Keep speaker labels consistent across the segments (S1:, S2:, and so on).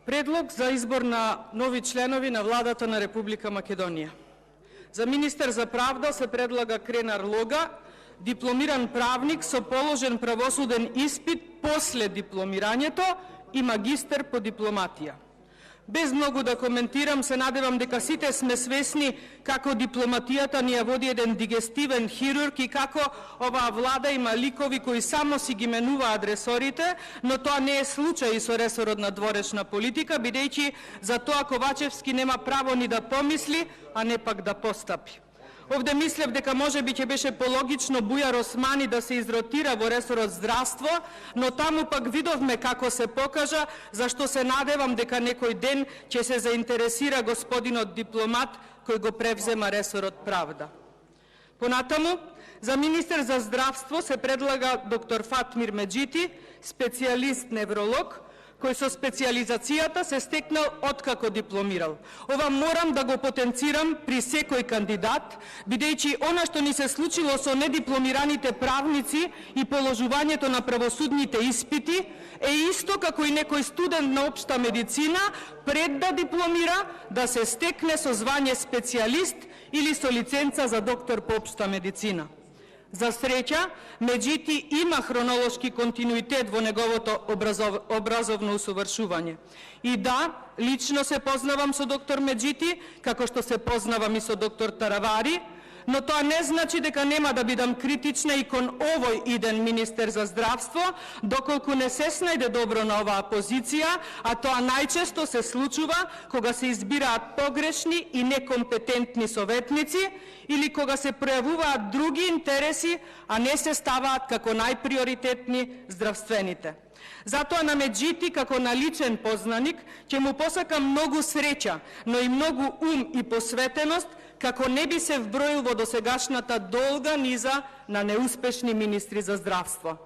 S1: Предлог за избор на нови членови на владата на Република Македонија. За министер за правда се предлага Кренар Лога, дипломиран правник со положен правосуден испит после дипломирањето и магистер по дипломатија. Без многу да коментирам, се надевам дека сите сме свесни како дипломатијата ни ја води еден дигестивен хирург и како оваа влада има ликови кои само си ги менуваат ресорите, но тоа не е случај со ресорот на дворечна политика, бидејќи за тоа Ковачевски нема право ни да помисли, а не пак да постапи. Овде мислев дека можеби ќе беше пологично Бујар Османи да се изротира во ресорот здравство, но таму пак видовме како се покажа, зашто се надевам дека некој ден ќе се заинтересира господинот дипломат кој го превзема ресорот правда. Понатаму, за министер за здравство се предлага доктор Фатмир Меджити, специјалист невролог, кој со специјализацијата се стекнал откако дипломирал. Ова морам да го потенцирам при секој кандидат, бидејќи она што ни се случило со недипломираните правници и положувањето на правосудните испити е исто како и некој студент на општа медицина пред да дипломира да се стекне со звање специјалист или со лиценца за доктор по општа медицина. За среќа, Меджити има хронолошки континуитет во неговото образовно усовршување. И да, лично се познавам со доктор Меджити, како што се познавам и со доктор Таравари, но тоа не значи дека нема да бидам критична и кон овој иден министер за здравство, доколку не се снајде добро на оваа позиција, а тоа најчесто се случува кога се избираат погрешни и некомпетентни советници или кога се пројавуваат други интереси, а не се ставаат како најприоритетни здравствените. Затоа на Меджити, како на личен познаник, ќе му посакам многу среќа, но и многу ум и посветеност, како не би се вброил во досегашната долга низа на неуспешни министри за здравство.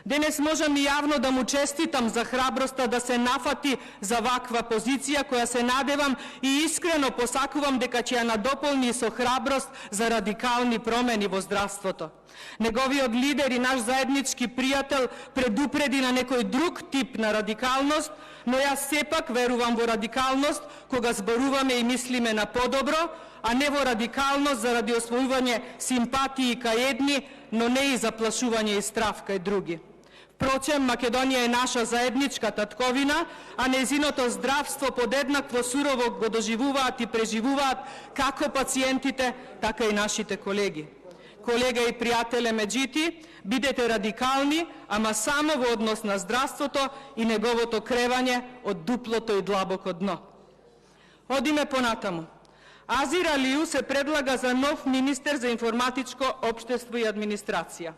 S1: Денес можам и јавно да му честитам за храброста да се нафати за ваква позиција, која се надевам и искрено посакувам дека ќе ја надополни со храброст за радикални промени во здравството. Неговиот лидер и наш заеднички пријател предупреди на некој друг тип на радикалност, но јас сепак верувам во радикалност кога зборуваме и мислиме на подобро, а не во радикалност заради освојување симпатии кај едни, но не и заплашување и страв кај други. Впрочем, Македонија е наша заедничка татковина, а нејзиното здравство подеднакво сурово го доживуваат и преживуваат како пациентите, така и нашите колеги. Колега и пријателе Меджити, бидете радикални, ама само во однос на здравството и неговото кревање од дуплото и длабоко дно. Одиме понатаму. Азир Алију се предлага за нов министер за информатичко општество и администрација.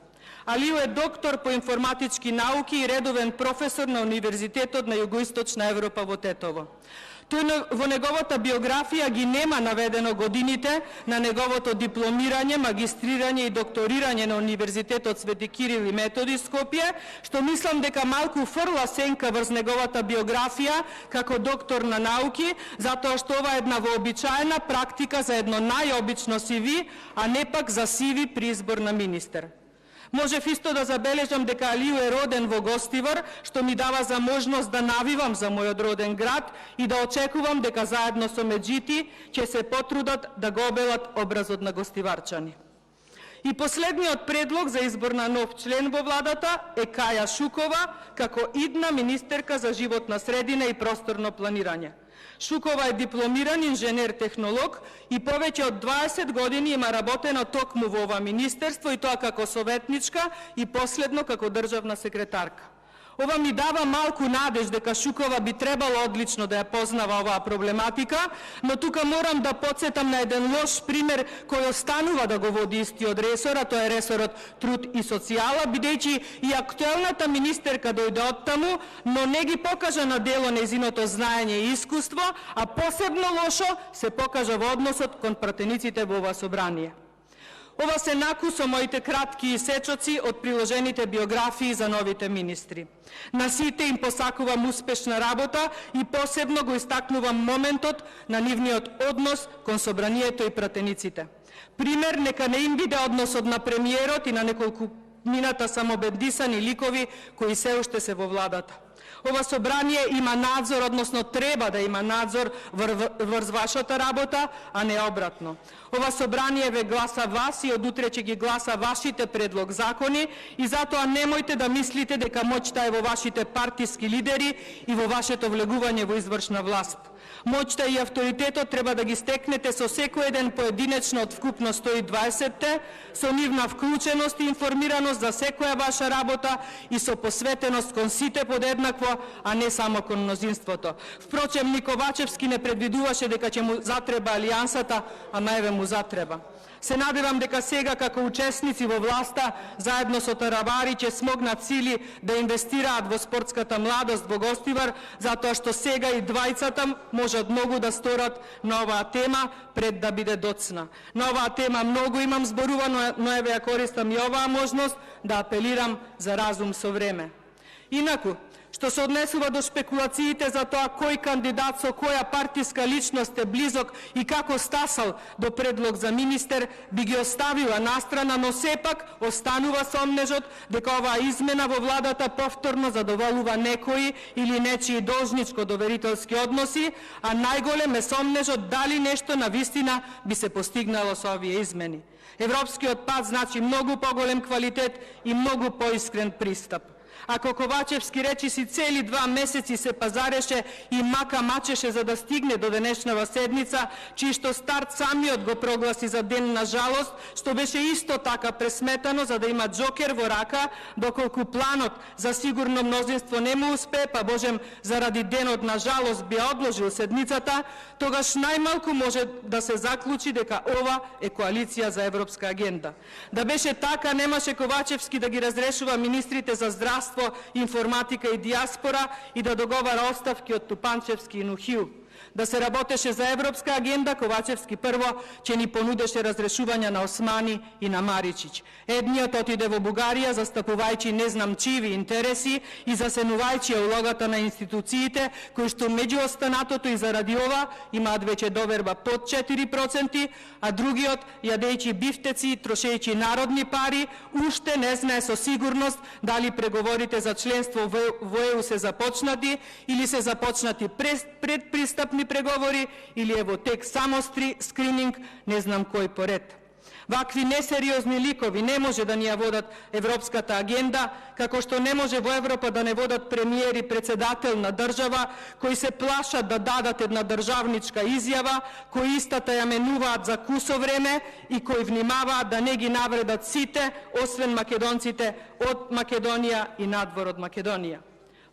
S1: Алију е доктор по информатички науки и редовен професор на Универзитетот на Југоисточна Европа во Тетово. Тој во неговата биографија ги нема наведено годините на неговото дипломирање, магистрирање и докторирање на Универзитетот Свети Кирил и Методи Скопје, што мислам дека малку фрла сенка врз неговата биографија како доктор на науки, затоа што ова е една вообичаена практика за едно најобично CV, а не пак за CV при избор на министер. Можев исто да забележам дека Алију е роден во Гостивар, што ми дава за можност да навивам за мојот роден град и да очекувам дека заедно со Меджити ќе се потрудат да го обелат образот на гостиварчани. И последниот предлог за избор на нов член во владата е Каја Шукова, како идна министерка за животна средина и просторно планирање. Шукова е дипломиран инженер-технолог и повеќе од 20 години има работено токму во ова министерство и тоа како советничка и последно како државна секретарка. Ова ми дава малку надеж дека Шукова би требало одлично да ја познава оваа проблематика, но тука морам да подсетам на еден лош пример кој останува да го води истиот ресор, а тоа е ресорот труд и социјала, бидејќи и актуелната министерка дојде оттаму, но не ги покажа на дело нејзиното знаење и искуство, а посебно лошо се покажа во односот кон пратениците во ова собрание. Ова се наку со моите кратки исечоци од приложените биографии за новите министри. На сите им посакувам успешна работа и посебно го истакнувам моментот на нивниот однос кон собранието и пратениците. Пример нека не им биде односот на премиерот и на неколку мината самобедисани ликови кои се уште се во владата. Ова собрание има надзор, односно треба да има надзор врз вашата работа, а не обратно. Ова собрание ве гласа вас и од утре ќе ги гласа вашите предлог закони и затоа немојте да мислите дека моќта е во вашите партиски лидери и во вашето влегување во извршна власт. Моќта и авторитетот треба да ги стекнете со секој еден поединечно од вкупно 120-те, со нивна вклученост и информираност за секоја ваша работа и со посветеност кон сите подеднакво, а не само кон мнозинството. Впрочем, ни Ковачевски не предвидуваше дека ќе му затреба алијансата, а најве му затреба. Се надевам дека сега, како учесници во власта, заедно со Тарабари, ќе смогнат сили да инвестираат во спортската младост во Гостивар, затоа што сега и двајцата можат многу да сторат на оваа тема пред да биде доцна. На оваа тема многу имам зборувано, но еве ја користам и оваа можност да апелирам за разум со време. Инаку, што се однесува до шпекулациите за тоа кој кандидат со која партиска личност е близок и како стасал до предлог за министер, би ги оставила настрана, но сепак останува сомнежот дека оваа измена во владата повторно задоволува некои или нечии должничко-доверителски односи, а најголем е сомнежот дали нешто на вистина би се постигнало со овие измени. Европскиот пат значи многу поголем квалитет и многу поискрен пристап. Ако Ковачевски речиси цели 2 месеци се пазареше и мака мачеше за да стигне до денешнава седница, чиј што старт самиот го прогласи за ден на жалост, што беше исто така пресметано за да има джокер во рака, доколку планот за сигурно мнозинство не му успе, па Божем заради денот на жалост би одложил седницата, тогаш најмалку може да се заклучи дека ова е коалиција за европска агенда. Да беше така, немаше Ковачевски да ги разрешува министрите за здравство, информатика и диаспора и да договара оставки од Тупанчевски и Нухил. Да се работеше за европска агенда, Ковачевски прво ќе ни понудеше разрешување на Османи и на Маричич. Едниот отиде во Бугарија, застапувајќи не знам чиви интереси и засенувајќи улогата на институциите, кои што меѓу останатото и заради ова имаат веќе доверба под 4%, а другиот, јадејќи бифтеци и трошејќи народни пари, уште не знае со сигурност дали преговорите за членство во ЕУ се започнати или се започнати пред пристапни преговори или е во тек само скрининг, не знам кој поред. Вакви несериозни ликови не може да ни ја водат европската агенда, како што не може во Европа да не водат премиер и председател на држава, кои се плашат да дадат една државничка изјава, кои истата ја менуваат за кусо време и кои внимаваат да не ги навредат сите, освен македонците од Македонија и надвор од Македонија.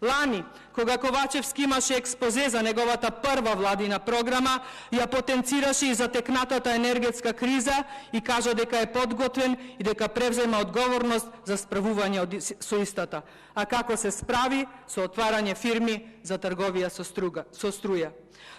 S1: Лани, кога Ковачевски имаше експозе за неговата прва владина програма, ја потенцираше и затекнатата енергетска криза и кажа дека е подготвен и дека превзема одговорност за справување со истата. А како се справи? Со отварање фирми за трговија со струја.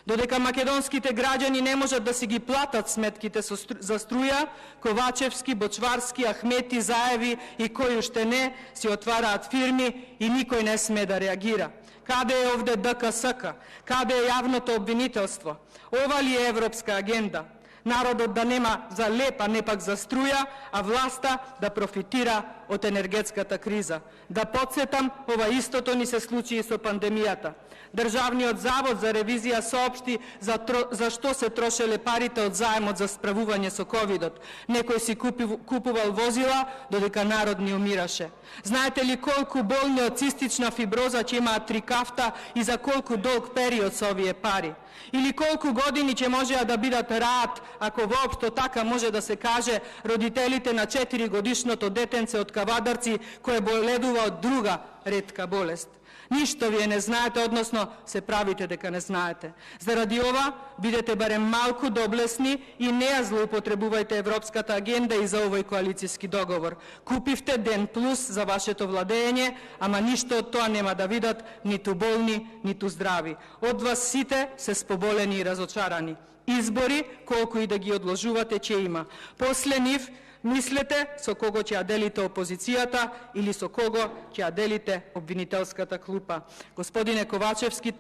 S1: Додека македонските граѓани не можат да си ги платат сметките за струја, Ковачевски, Бочварски, Ахмети, Заеви и кои уште не си отвараат фирми и никој не сме да реагира. Каде е овде ДКСК? Каде е јавното обвинителство? Ова ли е европска агенда? Народот да нема за леп, а не пак за струја, а власта да профитира од енергетската криза. Да подсетам, ова истото ни се случи и со пандемијата. Државниот завод за ревизија соопшти за што се трошеле парите од заемот за справување со ковидот. Некој си купувал возила, додека народ ни умираше. Знаете ли колку болни од цистична фиброза ќе имаат трикафта и за колку долг период со овие пари? Или колку години ќе можеа да бидат раат, ако воопшто така може да се каже, родителите на 4-годишното детенце од Кавадарци кое боледува од друга ретка болест? Ништо вие не знаете, односно се правите дека не знаете. Заради ова, бидете барем малку доблесни и не ја злоупотребувајте европската агенда и за овој коалицијски договор. Купивте ден плюс за вашето владење, ама ништо од тоа нема да видат ниту болни, ниту здрави. Од вас сите се споболени и разочарани. Избори, колку и да ги одложувате, ќе има. После нив, мислете со кого ќе ја делите опозицијата или со кого ќе ја делите обвинителската клупа. Господине Ковачевски,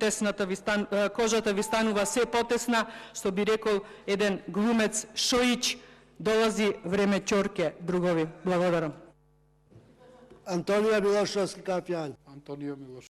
S1: кожата ви станува се потесна, што би рекол еден глумец Шоич, долази време ќорке, другови. Благодарам.
S2: Антонио Милошовски Капјан.